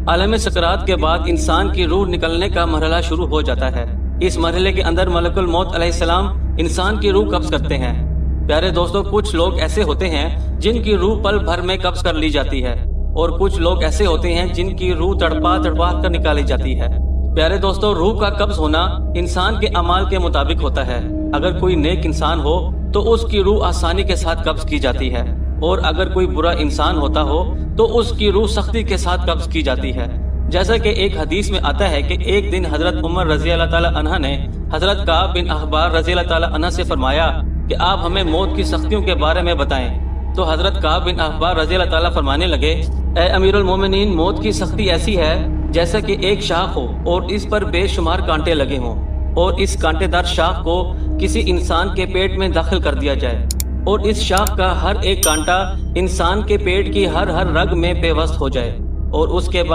عالم سکرات کے بعد انسان کی روح نکلنے کا مرحلہ شروع ہو جاتا ہے۔ اس مرحلے کے اندر ملک الموت علیہ السلام انسان کی روح قبض کرتے ہیں۔ پیارے دوستو، کچھ لوگ ایسے ہوتے ہیں جن کی روح پل بھر میں قبض کر لی جاتی ہے، اور کچھ لوگ ایسے ہوتے ہیں جن کی روح تڑپا کر نکالی جاتی ہے۔ پیارے دوستو، روح کا قبض ہونا انسان کے اعمال کے مطابق ہوتا ہے۔ اگر کوئی نیک انسان ہو تو اس کی روح آسانی کے ساتھ قبض کی جاتی ہے، اور اگر کوئی برا انسان ہوتا ہو تو اس کی روح سختی کے ساتھ قبض کی جاتی ہے۔ جیسا کہ ایک حدیث میں آتا ہے کہ ایک دن حضرت عمر رضی اللہ تعالی عنہ نے حضرت کعب بن احبار رضی اللہ تعالی عنہ سے فرمایا کہ آپ ہمیں موت کی سختیوں کے بارے میں بتائیں۔ تو حضرت کعب بن احبار رضی اللہ تعالی فرمانے لگے، اے امیر المومنین، موت کی سختی ایسی ہے جیسا کہ ایک شاخ ہو اور اس پر بے شمار کانٹے لگے ہوں، اور اس کانٹے دار شاخ کو کسی انسان کے پیٹ میں داخل کر دیا جائے، اور اس شاخ کا ہر ایک کانٹا انسان کے پیٹ کی ہر رگ میں پیوست ہو جائے، اور اس کے بعد